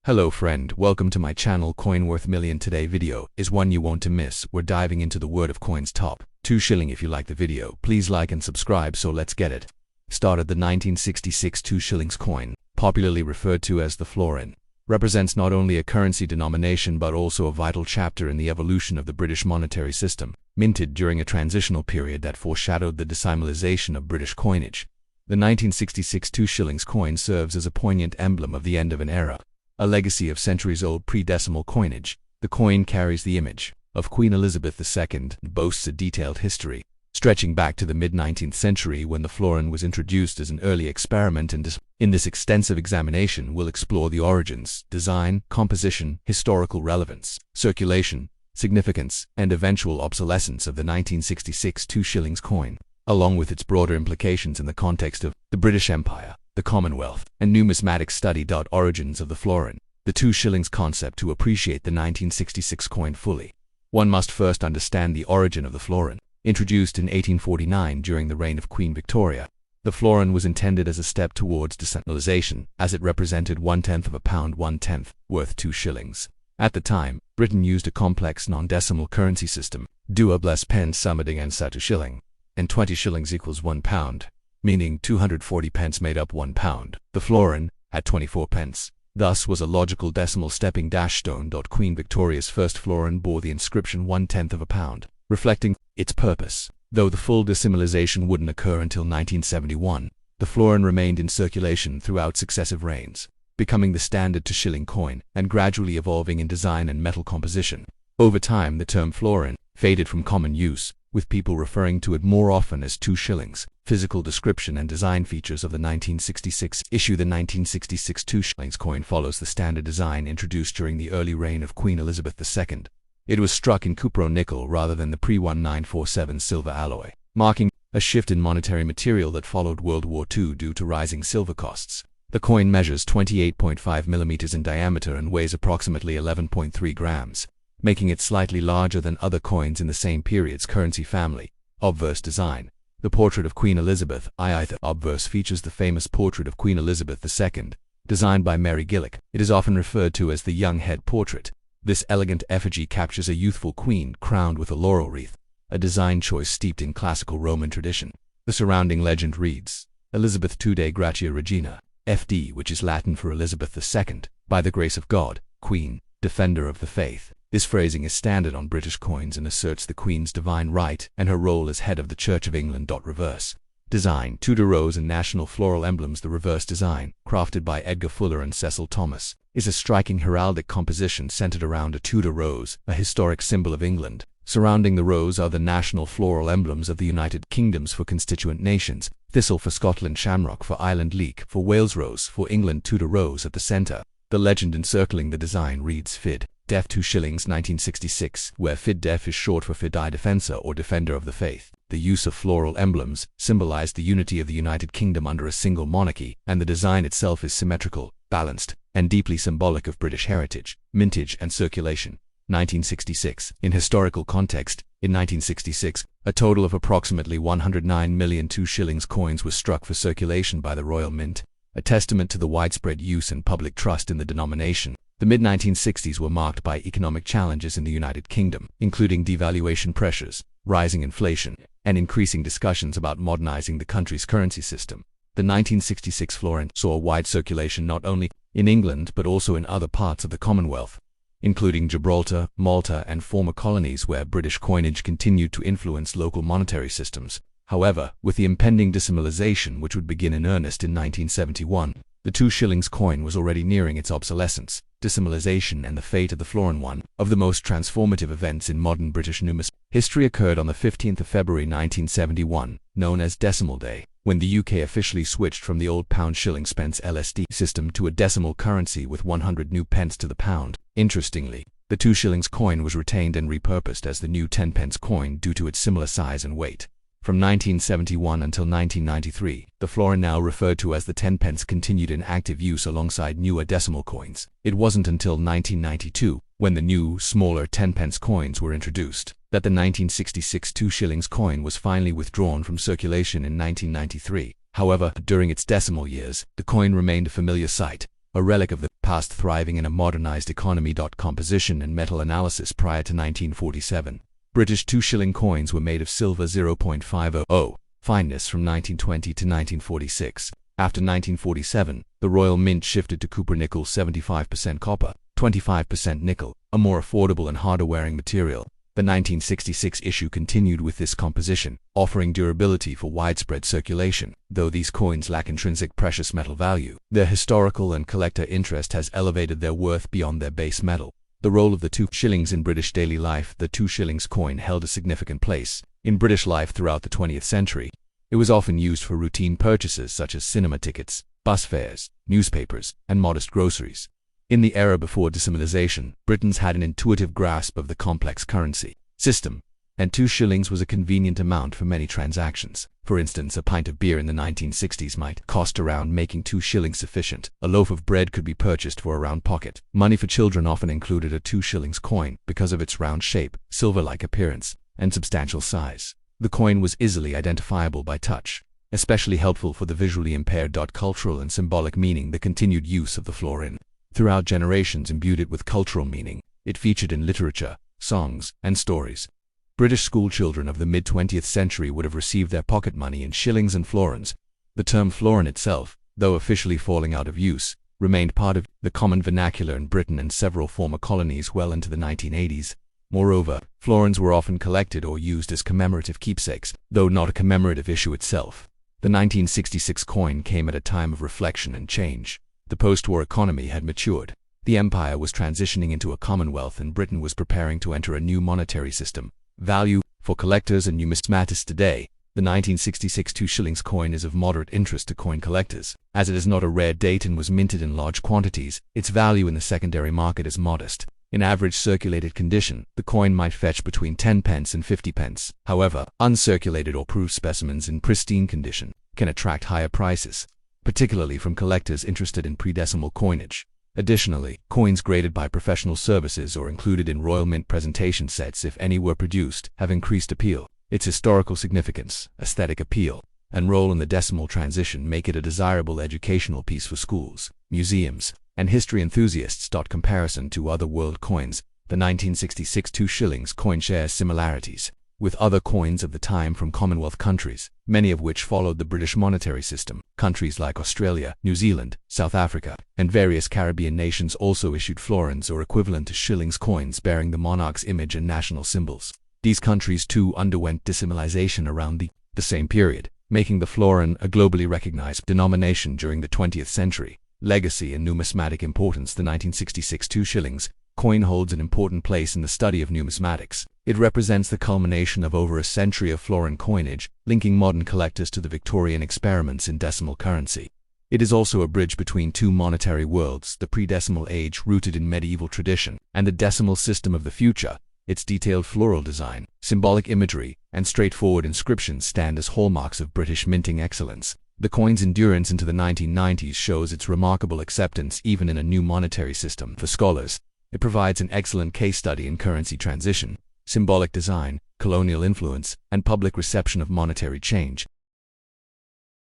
Hello friend, welcome to my channel. Coin worth million. Today video is one you want to miss. We're diving into the world of coins. Top 2 shilling. If you like the video, please like and subscribe. So let's get it started. The 1966 2 shillings coin, popularly referred to as the florin, represents not only a currency denomination but also a vital chapter in the evolution of the British monetary system, minted during a transitional period that foreshadowed the decimalization of British coinage. The 1966 2 shillings coin serves as a poignant emblem of the end of an era, a legacy of centuries-old pre-decimal coinage. The coin carries the image of Queen Elizabeth II and boasts a detailed history, stretching back to the mid-19th century when the florin was introduced as an early experiment. In this extensive examination, we'll explore the origins, design, composition, historical relevance, circulation, significance, and eventual obsolescence of the 1966 2 shillings coin, along with its broader implications in the context of the British Empire, the Commonwealth, and numismatic study. Origins of the florin, the 2 shillings concept. To appreciate the 1966 coin fully, one must first understand the origin of the florin. Introduced in 1849 during the reign of Queen Victoria, the florin was intended as a step towards decimalisation, as it represented 1/10 of a pound, 1/10, worth 2 shillings. At the time, Britain used a complex non-decimal currency system, 2 pence summating and 2 shilling, and 20 shillings equals 1 pound, meaning 240 pence made up 1 pound. The florin had 24 pence, thus was a logical decimal stepping stone. Queen Victoria's first florin bore the inscription 1/10 of a pound, reflecting its purpose. Though the full decimalization wouldn't occur until 1971, the florin remained in circulation throughout successive reigns, becoming the standard 2 shilling coin and gradually evolving in design and metal composition. Over time, the term florin faded from common use, with people referring to it more often as 2 shillings. Physical description and design features of the 1966 issue. The 1966 2 shillings coin follows the standard design introduced during the early reign of Queen Elizabeth II. It was struck in cupronickel rather than the pre-1947 silver alloy, marking a shift in monetary material that followed World War II due to rising silver costs. The coin measures 28.5 millimeters in diameter and weighs approximately 11.3 grams, making it slightly larger than other coins in the same period's currency family. Obverse design. The portrait of Queen Elizabeth, obverse, features the famous portrait of Queen Elizabeth II, designed by Mary Gillick. It is often referred to as the young head portrait. This elegant effigy captures a youthful queen crowned with a laurel wreath, a design choice steeped in classical Roman tradition. The surrounding legend reads, Elizabeth Tude Gratia Regina, FD, which is Latin for Elizabeth II, by the grace of God, Queen, Defender of the Faith. This phrasing is standard on British coins and asserts the Queen's divine right and her role as head of the Church of England. Reverse design. Tudor rose and national floral emblems. The reverse design, crafted by Edgar Fuller and Cecil Thomas, is a striking heraldic composition centered around a Tudor rose, a historic symbol of England. Surrounding the rose are the national floral emblems of the United Kingdoms for constituent nations: thistle for Scotland, shamrock for Ireland, leek for Wales, rose for England. Tudor rose at the center. The legend encircling the design reads Fid Def 2 shillings 1966, where Fid Def is short for Fidei Defensor or Defender of the Faith. The use of floral emblems symbolized the unity of the United Kingdom under a single monarchy, and the design itself is symmetrical, balanced, and deeply symbolic of British heritage. Mintage and circulation. 1966. In historical context, in 1966, a total of approximately 109 million 2 shillings coins was struck for circulation by the Royal Mint, a testament to the widespread use and public trust in the denomination. The mid-1960s were marked by economic challenges in the United Kingdom, including devaluation pressures, rising inflation, and increasing discussions about modernizing the country's currency system. The 1966 florin saw wide circulation not only in England but also in other parts of the Commonwealth, including Gibraltar, Malta, and former colonies where British coinage continued to influence local monetary systems. However, with the impending decimalization, which would begin in earnest in 1971, the 2 shillings coin was already nearing its obsolescence. Decimalization and the fate of the florin, one of the most transformative events in modern British numismatic history, occurred on the 15th of February 1971, known as Decimal Day, when the UK officially switched from the old pound shilling pence LSD system to a decimal currency with 100 new pence to the pound. Interestingly, the 2 shillings coin was retained and repurposed as the new 10 pence coin due to its similar size and weight. From 1971 until 1993, the florin, now referred to as the 10 pence, continued in active use alongside newer decimal coins. It wasn't until 1992, when the new, smaller 10 pence coins were introduced, that the 1966 2 shillings coin was finally withdrawn from circulation in 1993. However, during its decimal years, the coin remained a familiar sight, a relic of the past thriving in a modernized economy. Composition and metal analysis. Prior to 1947, British 2-shilling coins were made of silver 0.500 fineness from 1920 to 1946. After 1947, the Royal Mint shifted to cupronickel 75% copper, 25% nickel, a more affordable and harder-wearing material. The 1966 issue continued with this composition, offering durability for widespread circulation. Though these coins lack intrinsic precious metal value, their historical and collector interest has elevated their worth beyond their base metal. The role of the 2 shillings in British daily life. The 2 shillings coin held a significant place in British life throughout the 20th century. It was often used for routine purchases such as cinema tickets, bus fares, newspapers, and modest groceries. In the era before decimalization, Britons had an intuitive grasp of the complex currency system, and 2 shillings was a convenient amount for many transactions. For instance, a pint of beer in the 1960s might cost around, making 2 shillings sufficient. A loaf of bread could be purchased for a round pocket. Money for children often included a 2 shillings coin because of its round shape, silver-like appearance, and substantial size. The coin was easily identifiable by touch, especially helpful for the visually impaired. Cultural and symbolic meaning. The continued use of the florin throughout generations imbued it with cultural meaning. It featured in literature, songs, and stories. British schoolchildren of the mid-20th century would have received their pocket money in shillings and florins. The term florin itself, though officially falling out of use, remained part of the common vernacular in Britain and several former colonies well into the 1980s. Moreover, florins were often collected or used as commemorative keepsakes, though not a commemorative issue itself. The 1966 coin came at a time of reflection and change. The post-war economy had matured. The empire was transitioning into a commonwealth and Britain was preparing to enter a new monetary system. Value. For collectors and numismatists today, the 1966 2 shillings coin is of moderate interest to coin collectors. As it is not a rare date and was minted in large quantities, its value in the secondary market is modest. In average circulated condition, the coin might fetch between 10 pence and 50 pence. However, uncirculated or proved specimens in pristine condition can attract higher prices, particularly from collectors interested in pre-decimal coinage. Additionally, coins graded by professional services or included in Royal Mint presentation sets, if any were produced, have increased appeal. Its historical significance, aesthetic appeal, and role in the decimal transition make it a desirable educational piece for schools, museums, and history enthusiasts. Comparison to other world coins. The 1966 2 shillings coin shares similarities with other coins of the time from Commonwealth countries, many of which followed the British monetary system. Countries like Australia, New Zealand, South Africa, and various Caribbean nations also issued florins or equivalent to shillings coins bearing the monarch's image and national symbols. These countries too underwent decimalization around the same period, making the florin a globally recognized denomination during the 20th century. Legacy and numismatic importance. The 1966 2 shillings coin holds an important place in the study of numismatics. It represents the culmination of over a century of florin coinage, linking modern collectors to the Victorian experiments in decimal currency. It is also a bridge between two monetary worlds, the pre-decimal age rooted in medieval tradition, and the decimal system of the future. Its detailed floral design, symbolic imagery, and straightforward inscriptions stand as hallmarks of British minting excellence. The coin's endurance into the 1990s shows its remarkable acceptance even in a new monetary system. For scholars, it provides an excellent case study in currency transition, symbolic design, colonial influence, and public reception of monetary change.